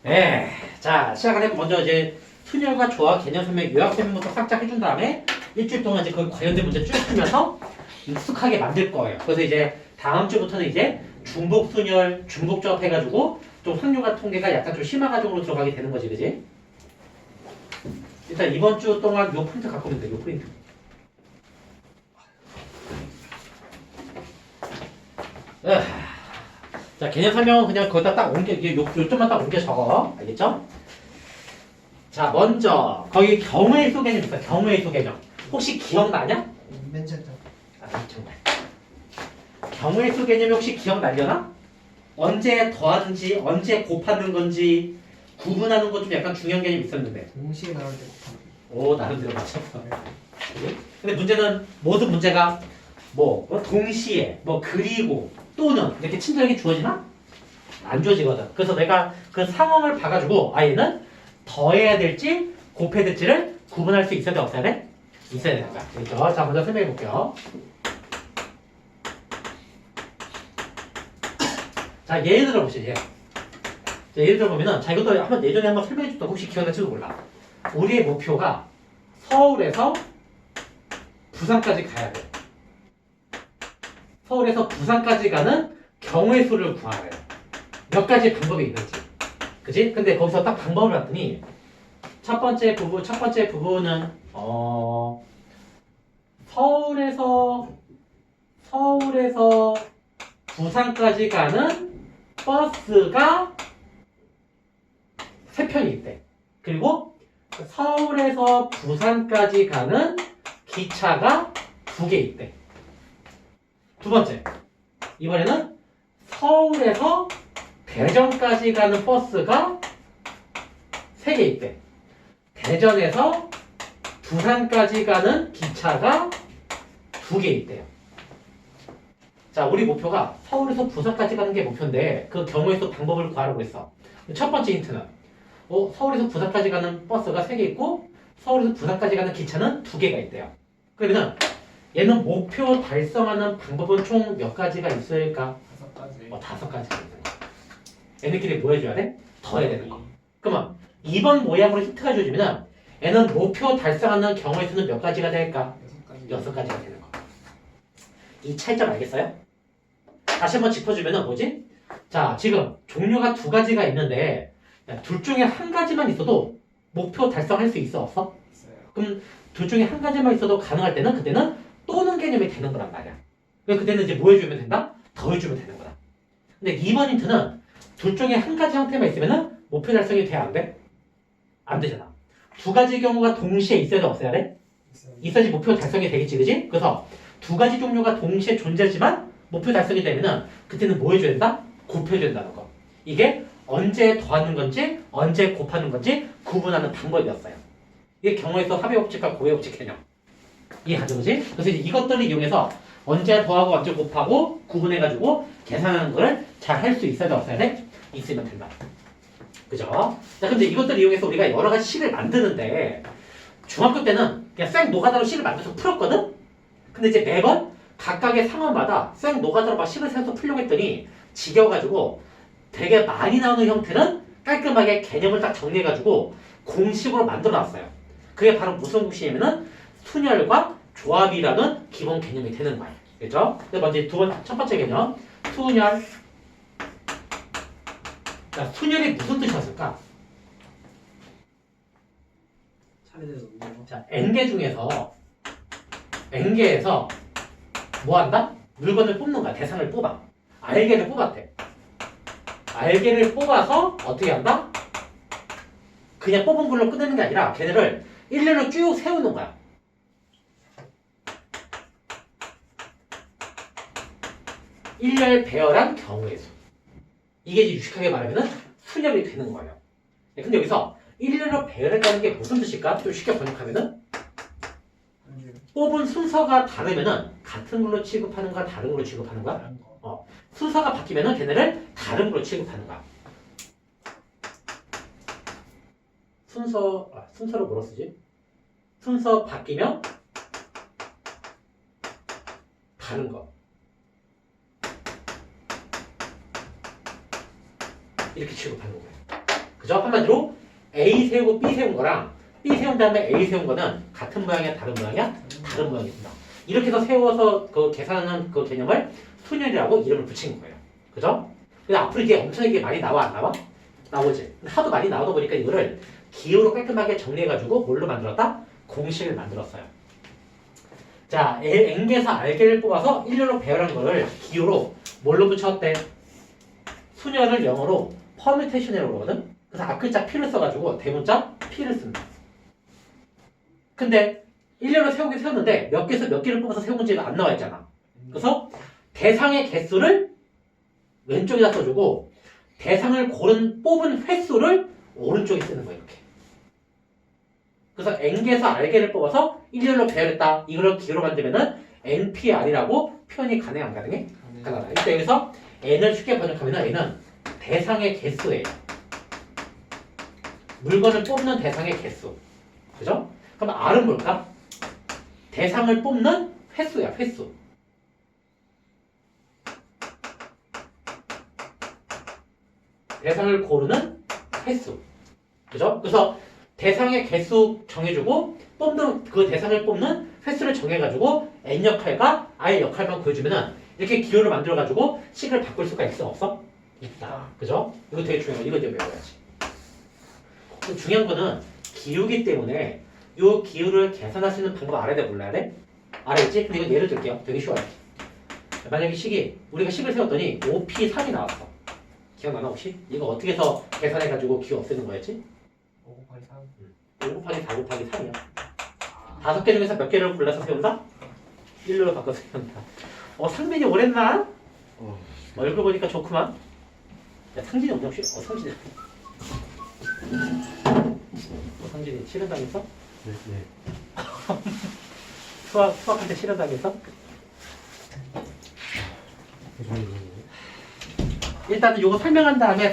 네. 자, 시작하면 먼저 이제 순열과 조화 개념 설명, 요약 설명부터 살짝 해준 다음에 일주일 동안 이제 그 관련된 문제 쭉 풀면서 익숙하게 만들 거예요. 그래서 이제 다음 주부터는 이제 중복 순열, 중복 조합 해가지고 좀 확률과 통계가 약간 좀 심화 과정으로 들어가게 되는 거지, 그지? 일단 이번 주 동안 요 프린트 갖고 오면 돼, 요 프린트. 자, 개념 설명은 그냥 거기다 딱 옮겨, 요점만 딱 옮겨 적어. 알겠죠? 자, 먼저, 거기 경우의 수 개념 있어, 경우의 수 개념. 혹시 기억나냐? 맨 처음 아, 정말. 경우의 수 개념이 혹시 기억나려나? 언제 더하는지, 언제 곱하는 건지, 구분하는 것 좀 약간 중요한 개념이 있었는데. 동시에 나올 때 곱하기. 오, 나름대로 맞췄어. 근데 문제는, 모든 문제가, 동시에, 그리고, 또는, 이렇게 친절하게 주어지나? 안 주어지거든. 그래서 내가 그 상황을 봐가지고, 얘는 더해야 될지, 곱해야 될지를 구분할 수 있어야 돼, 없어야 돼? 있어야 되는 거야. 그렇죠? 자, 먼저 설명해 볼게요. 자, 예를 들어보시죠. 자, 예를 들어보면은, 자, 이것도 한번 예전에 한번 설명해 줬다. 혹시 기억날지도 몰라. 우리의 목표가 서울에서 부산까지 가야 돼. 서울에서 부산까지 가는 경우의 수를 구하래요. 몇 가지 방법이 있는지. 그지? 근데 거기서 딱 방법을 봤더니, 첫 번째 부분은, 서울에서 부산까지 가는 버스가 3편이 있대. 그리고 서울에서 부산까지 가는 기차가 2개 있대. 두 번째, 이번에는 서울에서 대전까지 가는 버스가 3개 있대. 대전에서 부산까지 가는 기차가 2개 있대요. 자, 우리 목표가 서울에서 부산까지 가는 게 목표인데 그 경우에서 방법을 구하라고 했어. 첫 번째 힌트는 서울에서 부산까지 가는 버스가 3개 있고 서울에서 부산까지 가는 기차는 2개가 있대요. 그러면 얘는 목표 달성하는 방법은 총 몇 가지가 있을까? 5가지. 5가지가 있는 거. 얘네끼리 뭐 해줘야 돼? 더해야 되는 거. 그러면 2번 모양으로 힌트가 주어지면 얘는 목표 달성하는 경우의 수는 몇 가지가 될까? 6가지가 되는 거. 이 차이점 알겠어요? 다시 한번 짚어주면은 뭐지? 자, 지금 종류가 2가지가 있는데 둘 중에 한 가지만 있어도 목표 달성할 수 있어, 없어? 있어요. 그럼 둘 중에 한 가지만 있어도 가능할 때는 그때는 또는 개념이 되는 거란 말이야. 그때는 이제 뭐 해주면 된다? 더해주면 되는 거다. 근데 2번 힌트는 둘 중에 한 가지 형태만 있으면은 목표 달성이 돼, 안 돼? 안 되잖아. 2가지 경우가 동시에 있어야 돼, 없어야 돼? 있어요. 있어야지 목표 달성이 되겠지, 그지? 그래서 2가지 종류가 동시에 존재하지만 목표 달성이 되면은 그때는 뭐 해줘야 된다? 곱해줘야 된다는 거. 이게 언제 더하는 건지 언제 곱하는 건지 구분하는 방법이었어요. 이게 경우에서 합의 법칙과 고의 법칙 개념. 이해하죠, 그지? 그래서 이제 이것들을 이용해서 언제 더하고 언제 곱하고 구분해가지고 계산하는 걸 잘 할 수 있어야 돼, 없어야 돼? 있으면 된다. 그죠? 자, 근데 이것들을 이용해서 우리가 여러 가지 식을 만드는데 중학교 때는 그냥 생 노가다로 식을 만들어서 풀었거든? 근데 이제 매번 각각의 상황마다 생 노가다로 막 식을 세워서 풀려고 했더니 지겨워가지고 되게 많이 나오는 형태는 깔끔하게 개념을 딱 정리해가지고 공식으로 만들어놨어요. 그게 바로 무슨 공식이냐면은 순열과 조합이라는 기본 개념이 되는 거예요. 그죠? 먼저 첫 번째 개념, 순열. 자, 순열이 무슨 뜻이었을까? 차례대로 넘겨. 자, N개에서 뭐 한다? 물건을 뽑는 거야. 대상을 뽑아. 알개를 뽑았대. 알개를 뽑아서 어떻게 한다? 그냥 뽑은 걸로 끝내는 게 아니라 걔네를 일렬로 쭉 세우는 거야. 일렬 배열한 경우의 수. 이게 이제 유식하게 말하면 순열이 되는 거예요. 근데 여기서 일렬로 배열했다는 게 무슨 뜻일까? 좀 쉽게 번역하면은 뽑은 순서가 다르면은 같은 걸로 취급하는 거야, 다른 걸로 취급하는 거야? 다른 거. 순서가 바뀌면은 걔네를 다른 걸로 취급하는 거야. 순서를 뭐로 쓰지? 순서 바뀌면 다른 거. 이렇게 취급하는 거예요. 그죠? 한마디로 A 세우고 B 세운 거랑 B 세운 다음에 A 세운 거는 같은 모양이야, 다른 모양이야? 다른 모양이다. 이렇게 해서 세워서 그 계산하는 그 개념을 순열이라고 이름을 붙인 거예요. 그죠? 근데 앞으로 이게 엄청나게 많이 나와, 안 나와? 나오지. 근데 하도 많이 나오다 보니까 이거를 기호로 깔끔하게 정리해가지고 뭘로 만들었다? 공식을 만들었어요. 자, N개에서 R개를 뽑아서 일렬로 배열한 거를 기호로 뭘로 붙였대? 순열을 영어로 퍼뮤테이션이라고 그러거든? 그래서 앞글자 P를 써가지고 대문자 P를 씁니다. 근데 일렬로 세우긴 세웠는데 몇 개에서 몇 개를 뽑아서 세운 문제가 안 나와 있잖아. 그래서 대상의 개수를 왼쪽에다 써주고 대상을 뽑은 횟수를 오른쪽에 쓰는 거야, 이렇게. 그래서 N개에서 R개를 뽑아서 일렬로 배열했다. 이걸 기호로 만들면은 NPR이라고 표현이 가능해, 안 가능해? 가능하다. 이때 여기서 N을 쉽게 번역하면은 N은 대상의 개수예요. 물건을 뽑는 대상의 개수. 그죠? 그럼 R은 뭘까? 대상을 뽑는 횟수야, 횟수. 대상을 고르는 횟수. 그죠? 그래서 대상의 개수 정해주고 뽑는 그 대상을 뽑는 횟수를 정해가지고 N 역할과 R 역할만 구해주면은 이렇게 기호를 만들어가지고 식을 바꿀 수가 있어, 없어? 있다. 그죠? 이거 되게 중요한 거. 이거 이제 외워야지. 중요한 거는 기호기 때문에 이 기호를 계산할 수 있는 방법 알아야 돼, 몰라야 돼? 알아야지? 근데 이거 예를 들게요. 되게 쉬워요. 만약에 식이 우리가 식을 세웠더니 5P3이 나왔어. 기억나나 혹시? 이거 어떻게 해서 계산해가지고 기호 없애는 거였지? 5 곱하기 3. 5 곱하기 4 곱하기 3이야. 5개 중에서 몇 개를 골라서 세운다? 1로 바꿔서 세운다. 상민이 오랬나? 얼굴 보니까 좋구만. 야, 상진이 없냐 혹시? 상진이. 상진이 실현당했어? 네. 수학한테 실현당했어? 일단은 요거 설명한 다음에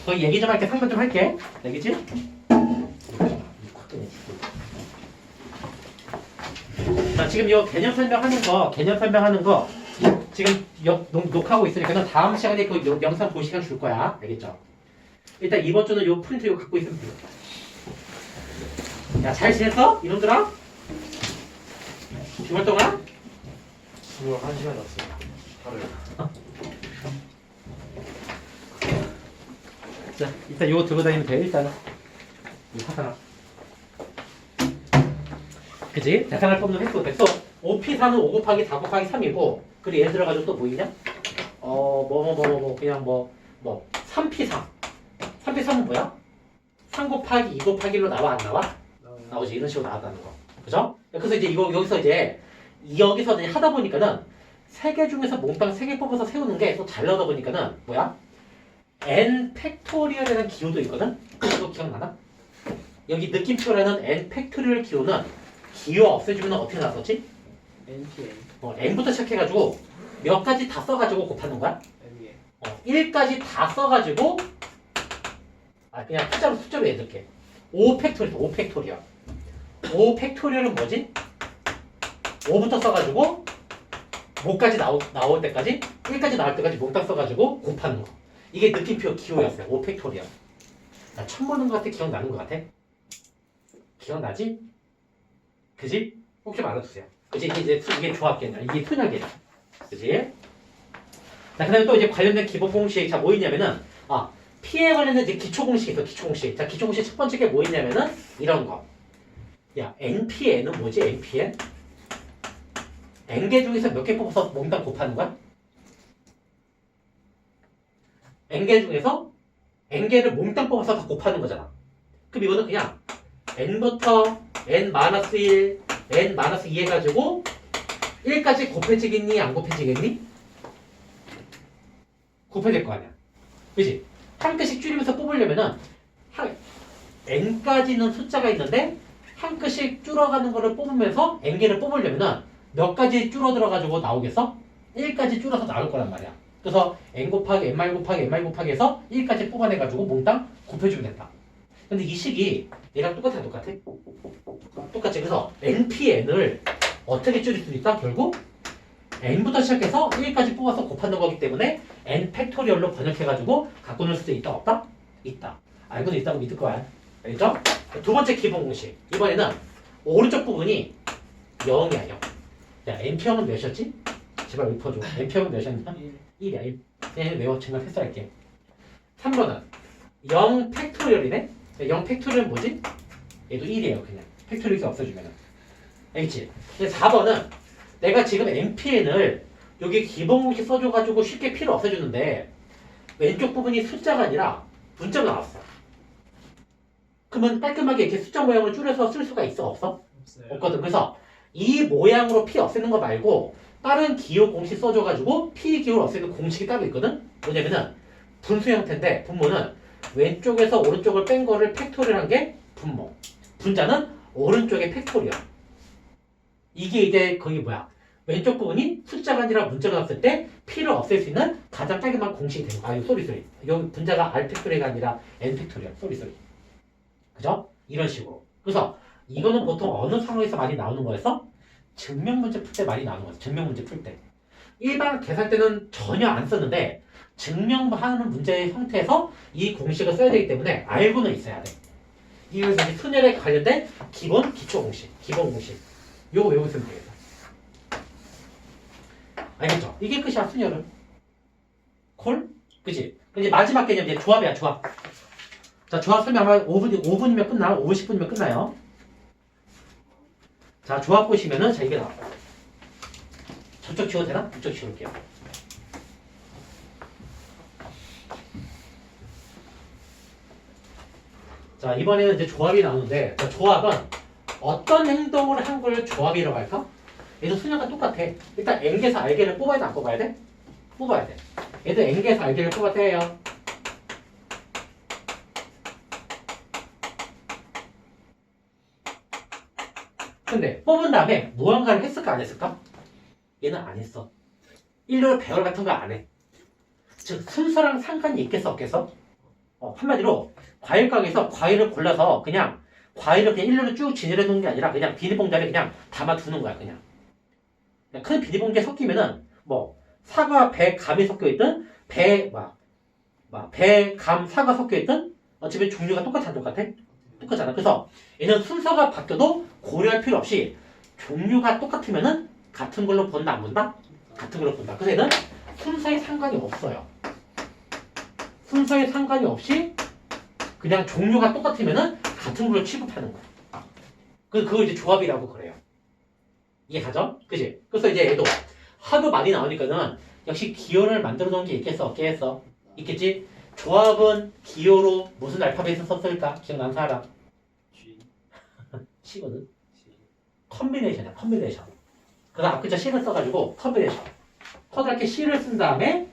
거의 얘기 좀 할게. 설명 좀 할게. 알겠지? 자, 지금 요 개념 설명하는 거 지금 녹화하고 있으니까 다음 시간에 그 영상 볼 시간 줄 거야. 알겠죠? 일단 이번 주는 요 프린트 요 갖고 있으면 돼. 야, 잘 지냈어? 이놈들아? 주말 동안? 21시간 났어요. 하루에. 자, 일단 요거 들고 다니면 돼. 일단은 이거 하나. 그치? 대상을 뽑는 횟수. 그래서 5P4는 5 곱하기 4 곱하기 3이고 그리고 예를 들어가지고 또 뭐 있냐? 그냥 3P3. 3P3은 뭐야? 3 곱하기 2 곱하기 1로 나와, 안 나와? 나오지. 이런 식으로 나왔다는 거. 그죠? 그래서 이제 여기서 이제 하다 보니까는 3개 중에서 몽땅 3개 뽑아서 세우는 게 또 잘 나오다 보니까는 뭐야? N 팩토리얼이라는 기호도 있거든? 그거 기억나나? 여기 느낌표라는 N 팩토리얼 기호는 기호 없애주면 어떻게 나왔었지? NPN. N부터 시작해가지고 몇 가지 다 써가지고 곱하는 거야? NPN. 1까지 다 써가지고 그냥 숫자로 해줄게. 5 팩토리얼, 5 팩토리얼. 5 팩토리얼은 뭐지? 5부터 써가지고 5까지 나올 때까지 1까지 나올 때까지 몽땅 써가지고 곱하는 거. 이게 느낌표 기호였어요. 5 팩토리얼. 나 처음 보는 것 같아? 기억나는 것 같아? 기억나지? 그지? 꼭 좀 알아두세요. 그지? 이게 조합계냐? 이게 순열계냐? 그지? 자, 그 다음에 또 이제 관련된 기본 공식. 자, 뭐 있냐면은, P에 관련된 이제 기초 공식이 있어, 기초 공식. 자, 기초 공식 첫 번째 게 뭐 있냐면은, 이런 거. 야, NPN은 뭐지, NPN? N개 중에서 몇 개 뽑아서 몽땅 곱하는 거야? N개 중에서 N개를 몽땅 뽑아서 다 곱하는 거잖아. 그럼 이거는 그냥 N부터 N-1, N-2 해가지고 1까지 곱해지겠니? 안 곱해지겠니? 곱해질 거 아니야. 그치? 한 끗씩 줄이면서 뽑으려면은 N까지는 숫자가 있는데 한 끗씩 줄어가는 거를 뽑으면서 N개를 뽑으려면은 몇 가지 줄어들어가지고 나오겠어? 1까지 줄어서 나올 거란 말이야. 그래서 N 곱하기 N-1 곱하기 N-2 곱하기 해서 1까지 뽑아내가지고 몽땅 곱해주면 된다. 근데 이 식이 얘랑 똑같아? 똑같지. 그래서 NPN을 어떻게 줄일 수 있다? 결국 N부터 시작해서 1까지 뽑아서 곱하는 거기 때문에 N 팩토리얼로 번역해가지고 갖고 놀 수도 있다? 없다? 있다. 알고는 있다고 믿을 거야. 알겠죠? 두 번째 기본 공식. 이번에는 오른쪽 부분이 0이야, 0. 야, np형은 몇이었지? 제발 읊어줘. np형은 몇이었냐? 1이야, 1. 네, 외워. 정말 패스할게. 3번은 0 팩토리얼이네? 0 팩토리얼은 뭐지? 얘도 1이에요, 그냥. 팩토리얼이 없어지면은. 알겠지? 근데 4번은 내가 지금 npn을 여기 기본 공식 써줘가지고 쉽게 필요 없어주는데 왼쪽 부분이 숫자가 아니라 문자가 나왔어. 그러면 깔끔하게 이렇게 숫자 모양으로 줄여서 쓸 수가 있어? 없어? 없어요. 없거든. 그래서 이 모양으로 p 없애는 거 말고 다른 기호 공식 써줘가지고 p 기호를 없애는 공식이 따로 있거든. 뭐냐면은 분수 형태인데 분모는 왼쪽에서 오른쪽을 뺀 거를 팩토리얼 한 게 분모. 분자는 오른쪽에 팩토리얼. 이게 이제 거기 뭐야? 왼쪽 부분이 숫자가 아니라 문자가 나왔을 때 p를 없앨 수 있는 가장 깔끔한 공식이 되는 거야. 아, 이거 쏘리. 여기 분자가 r 팩토리얼이 아니라 n 팩토리얼. 쏘리. 그죠? 이런 식으로. 그래서 이거는 보통 어느 상황에서 많이 나오는 거였어? 증명 문제 풀 때 많이 나오는 거였어. 증명 문제 풀 때. 일반 계산 때는 전혀 안 썼는데 증명하는 문제의 형태에서 이 공식을 써야 되기 때문에 알고는 있어야 돼. 이거는 이제 순열에 관련된 기본 기초 공식, 기본 공식. 요거 외우시면 되겠다. 알겠죠? 이게 끝이야, 순열은. 콜? 그치? 이제 마지막 개념, 이제 조합이야, 조합. 자, 조합 설명 아마 5분이면 끝나. 50분이면 끝나요. 자, 조합 보시면은, 자, 이게 나와요. 저쪽 지워도 되나? 이쪽 지울게요. 자, 이번에는 이제 조합이 나오는데, 자, 조합은 어떤 행동을 한 걸 조합이라고 할까? 얘도 순열과 똑같아. 일단 N개에서 R개를 뽑아야 돼, 안 뽑아야 돼? 뽑아야 돼. 얘도 N개에서 R개를 뽑아야 돼요. 근데 뽑은 다음에 무언가를 했을까 안 했을까? 얘는 안 했어. 일률 배열 같은 거 안 해. 즉 순서랑 상관이 있겠어 없겠어? 한마디로 과일 가게에서 과일을 골라서 그냥 과일을 그냥 일렬로 쭉 진열해 놓는 게 아니라 그냥 비닐봉지 안에 그냥 담아 두는 거야. 그냥 큰 비닐봉지에 섞이면은 뭐 사과, 배, 감이 섞여 있든 배, 감, 사과 섞여 있든 어차피 종류가 똑같아. 똑같잖아. 그래서 얘는 순서가 바뀌어도 고려할 필요 없이 종류가 똑같으면은 같은 걸로 본다 안 본다? 같은 걸로 본다. 그래서 얘는 순서에 상관이 없어요. 순서에 상관이 없이 그냥 종류가 똑같으면은 같은 걸로 취급하는 거야. 그걸 이제 조합이라고 그래요. 이해 가죠? 그지? 그래서 이제 얘도 하도 많이 나오니까는 역시 기호를 만들어 놓은 게 있겠어? 없겠어? 있겠지? 조합은 기호로 무슨 알파벳을 썼을까? 기억나는 사람? G. C거든? C. 컨비네이션이야, 컨비네이션. 그다음 앞글자 C를 써가지고 컨비네이션. 커다랗게 C를 쓴 다음에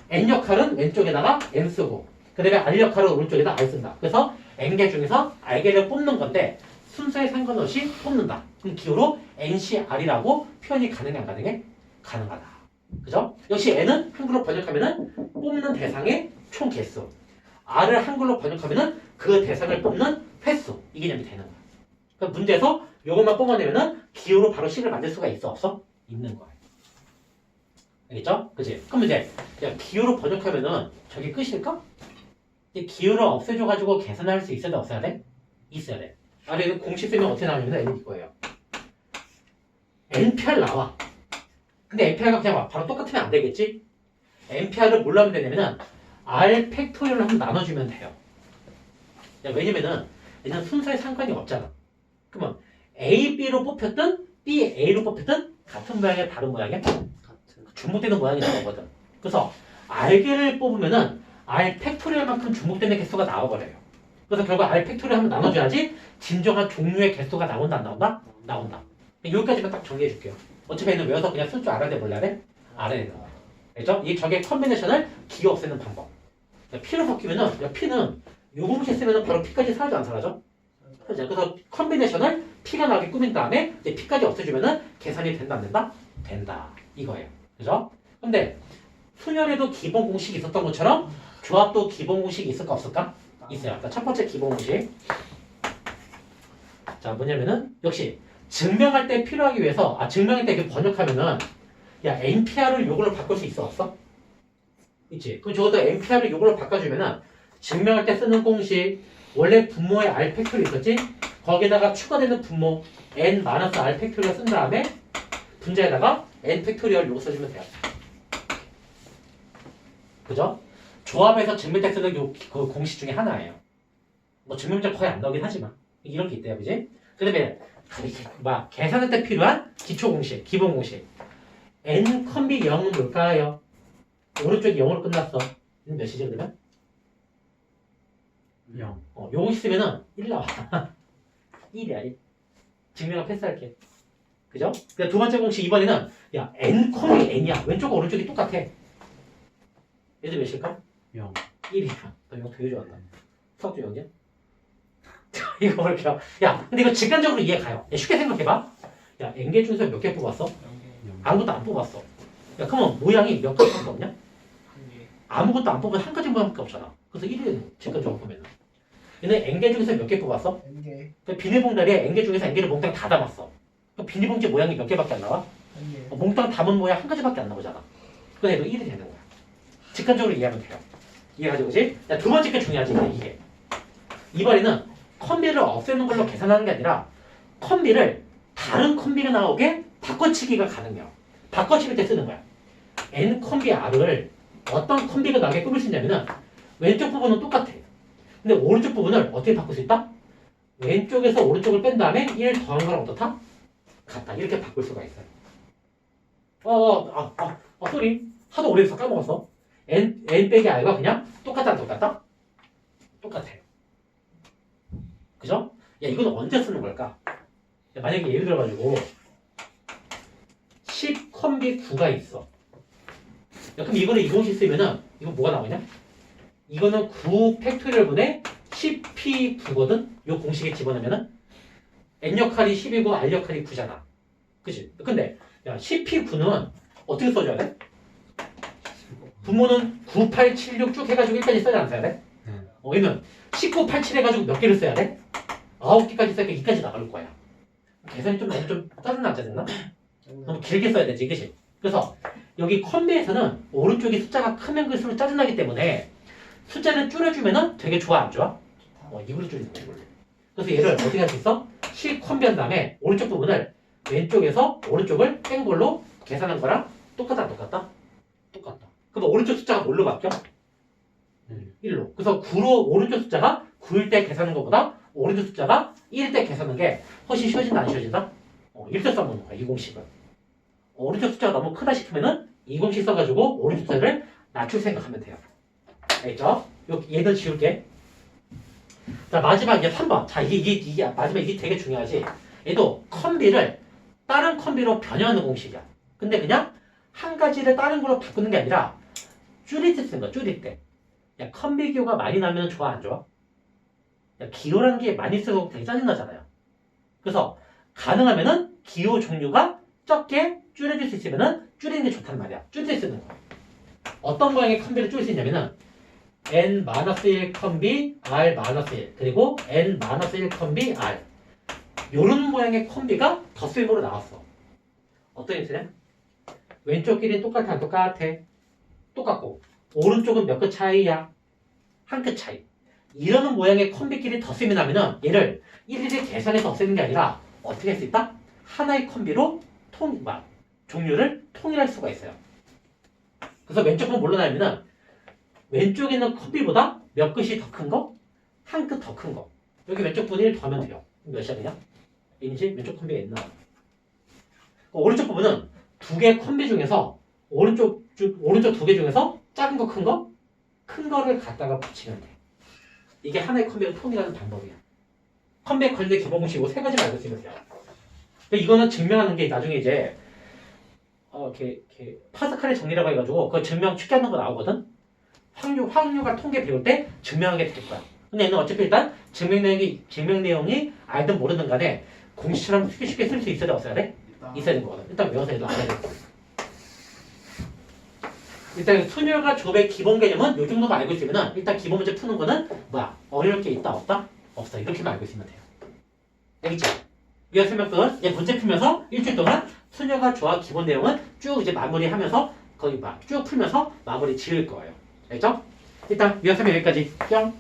N 역할은 왼쪽에다가 N 쓰고 그 다음에 R 역할은 오른쪽에다 R 쓴다. 그래서 N개 중에서 R개를 뽑는 건데 순서에 상관없이 뽑는다. 그럼 기호로 NCR이라고 표현이 가능해 안 가능해? 가능하다. 그죠? 역시 N은 한글로 번역하면은 뽑는 대상의 총 개수. R을 한글로 번역하면은 그 대상을 뽑는 횟수. 이 개념이 되는 거야. 그러니까 문제에서 이것만 뽑아내면은 기호로 바로 C를 만들 수가 있어 없어? 있는 거야. 알겠죠? 그치? 그럼 이제 기호로 번역하면은 저게 끝일까? 기호를 없애줘가지고 계산할 수 있어야 돼? 없어야 돼? 있어야 돼. 아래는 공식 쓰면 어떻게 나오냐면 N이 이거예요. NPR 나와. 근데 NPR가 그냥 바로 똑같으면 안 되겠지? NPR을 뭘로 하면 되냐면은 R 팩토리얼로 한번 나눠주면 돼요. 왜냐면은 얘는 순서에 상관이 없잖아. 그러면 A, B로 뽑혔든 B, A로 뽑혔든 같은 모양이야 다른 모양이야? 같은. 중복되는 모양이 나오거든. 그래서 R개를 뽑으면은 R 팩토리얼만큼 중복되는 개수가 나와버려요. 그래서 결국 R 팩토리얼 한번 나눠줘야지 진정한 종류의 개수가 나온다 안 나온다? 나온다. 여기까지만 딱 정리해 줄게요. 어차피 얘는 외워서 그냥 쓸 줄 알아야 돼 몰라야 돼? 알아야 되는 거야. 알죠? 이 적의 컨비네이션을 기호 없애는 방법. P로 섞이면은 P는 요 공식 쓰면은 바로 P까지 사라져 안 사라져? 그래서 컨비네이션을 P가 나오게 꾸민 다음에 이제 P까지 없애주면은 계산이 된다 안 된다? 된다. 이거예요. 그죠? 근데 순열에도 기본 공식이 있었던 것처럼 조합도 기본 공식이 있을까 없을까? 있어요. 첫 번째 기본 공식. 자, 뭐냐면은 역시 증명할 때 필요하기 위해서 증명할 때 이렇게 번역하면은 NPR을 요걸로 바꿀 수 있어 없어? 있지. 그럼 적어도 NPR을 요걸로 바꿔주면은 증명할 때 쓰는 공식 원래 분모에 r 팩토리 있었지? 거기다가 추가되는 분모 n-r 팩토리를 쓴 다음에 분자에다가 n 팩토리얼 요거 써주면 돼요. 그죠? 조합에서 증명 때 쓰는 그 공식 중에 하나예요. 뭐 증명문제 거의 안 나오긴 하지만 이런 게 있대요, 그지? 그다음에 계산할 때 필요한 기초 공식, 기본 공식. n 컴비 0은 뭘까요? 오른쪽이 0으로 끝났어. 몇이죠 그러면? 0. 요거 쓰면은 1 나와. 1이야 1. 증명을 패스할게. 그죠? 그다음 두 번째 공식 이번에는 야 n 컴비 n이야. 왼쪽과 오른쪽이 똑같아. 얘들 몇일까? 0. 1이야. 너 이거 되게 좋아한다. 수학도 0이야? 이거 그렇게 야 근데 이거 직관적으로 이해 가요. 야, 쉽게 생각해봐. 야 n개 중에서 몇 개 뽑았어? 아무것도 안 뽑았어. 야 그러면 모양이 몇 가지밖에 없냐? 아무것도 안 뽑으면 한 가지 모양밖에 없잖아. 그래서 1이 되는 거야. 직관적으로 보면은. 얘네 n개 중에서 몇 개 뽑았어? N개. 그 비닐봉다리에 n개 중에서 n개를 몽땅 다 담았어. 그럼 비닐봉지 모양이 몇 개밖에 안 나와? N개. 몽땅 담은 모양 한 가지밖에 안 나오잖아. 그래서 얘도 1이 되는 거야. 직관적으로 이해하면 돼요. 이해가지, 그지? 자, 두 번째 게 중요하지, 이게. 이번에는 컴비를 없애는 걸로 계산하는 게 아니라 컴비를 다른 컴비가 나오게 바꿔치기가 가능해요. 바꿔치기 때 쓰는 거야. n 컴비 r을 어떤 컴비가 나오게 꾸밀 수 있냐면은 왼쪽 부분은 똑같아. 근데 오른쪽 부분을 어떻게 바꿀 수 있다? 왼쪽에서 오른쪽을 뺀 다음에 1 더한 거랑 어떻다? 같다. 이렇게 바꿀 수가 있어요. 쏘리. 하도 오래 해서 까먹었어. n 빼기 r과 그냥 똑같다, 안 똑같다? 똑같아요. 그죠? 야, 이건 언제 쓰는 걸까? 야, 만약에 예를 들어가지고 10 컴비 9가 있어. 야, 그럼 이거는 이 공식 쓰면은 이거 뭐가 나오냐? 이거는 9 팩토리얼분의 10p 9거든? 요 공식에 집어넣으면은 n 역할이 10이고 r 역할이 9잖아. 그치? 근데 야 10p 9는 어떻게 써줘야 돼? 분모는 9, 8, 7, 6 쭉 해가지고 1까지 써야 안 써야 돼? 얘는 19, 8, 7 해가지고 몇 개를 써야 돼? 9개까지 써야니까 2까지 나갈 거야. 계산이 좀 너무 좀 짜증나, 안 짜증나? 너무 길게 써야 되지, 그치? 그래서 여기 컴비에서는 오른쪽이 숫자가 크면 클수록 짜증나기 때문에 숫자를 줄여주면은 되게 좋아, 안 좋아? 이걸로 줄이는 거야, 이걸로. 그래서 얘를 어떻게 할 수 있어? 실 컴비한 다음에 오른쪽 부분을 왼쪽에서 오른쪽을 뺀 걸로 계산한 거랑 똑같다, 안 똑같다? 똑같다. 그럼 오른쪽 숫자가 뭘로 바뀌어? 1로. 그래서 9로 오른쪽 숫자가 9일 때 계산하는 것보다 오른쪽 숫자가 1일 때 계산하는 게 훨씬 쉬워진다, 안 쉬워진다? 이렇게 써먹는 거야, 이 공식을. 오른쪽 숫자가 너무 크다 싶으면은 이 공식 써가지고 오른쪽 숫자를 낮출 생각하면 돼요. 알겠죠? 얘들 지울게. 자, 마지막 이제 3번. 자, 이게 마지막 이게 되게 중요하지. 얘도 컴비를 다른 컴비로 변형하는 공식이야. 근데 그냥 한 가지를 다른 걸로 바꾸는 게 아니라 줄일 때 쓰는 거야, 줄일 때. 야, 컴비 기호가 많이 나면 좋아, 안 좋아? 야, 기호라는 게 많이 쓰고 되게 짜증나잖아요. 그래서 가능하면은 기호 종류가 적게 줄여줄 수 있으면은 줄이는 게 좋단 말이야. 줄일 때 쓰는 거야. 어떤 모양의 컴비를 줄일 수 있냐면은 n-1 컴비 r-1 그리고 n-1 컴비 r 요런 모양의 컴비가 덧셈으로 나왔어. 어떤 힌트냐? 왼쪽 길이 똑같아, 안 똑같아? 똑같고 오른쪽은 몇 끗 차이야? 한 끗 차이. 이러는 모양의 컴비끼리 덧셈이 나면은 얘를 일일이 계산해서 없애는 게 아니라 어떻게 할 수 있다? 하나의 컴비로 종류를 통일할 수가 있어요. 그래서 왼쪽 건 뭘로 나냐면은 왼쪽에 있는 컴비보다 몇 끗이 더 큰 거? 한 끗 더 큰 거. 여기 왼쪽 부분 1 더하면 돼요. 몇이야 그냥? n이지? 왼쪽 컴비가 n 나와. 오른쪽 부분은 두 개 컴비 중에서 오른쪽 두 개 중에서 작은 거, 큰 거? 큰 거를 갖다가 붙이면 돼. 이게 하나의 컴비를 통일하는 방법이야. 컴비의 관리 기본 공식 세 가지를 알고 있으면 돼요. 근데 이거는 증명하는 게 나중에 이제 파스칼의 정리라고 해가지고 그 증명 쉽게 하는 거 나오거든? 확률과 통계 배울 때 증명하게 될 거야. 근데 얘는 어차피 일단 증명 내용이 알든 모르든 간에 공식처럼 쉽게 쓸 수 있어야 돼, 없어야 돼? 있어야 되는 거거든. 일단 외워서 얘도 알아야 될 거야. 일단 순열과 좁의 기본 개념은 이 정도만 알고 있으면 일단 기본 문제 푸는 거는 뭐야? 어려울 게 있다, 없다? 없어. 이렇게만 알고 있으면 돼요. 알겠지? 위안 설명 끝. 이제 문제 풀면서 일주일 동안 순열과 조와 기본 내용은 쭉 이제 마무리하면서 거의 쭉 풀면서 마무리 지을 거예요. 알겠죠? 일단 유학생면 여기까지 뿅.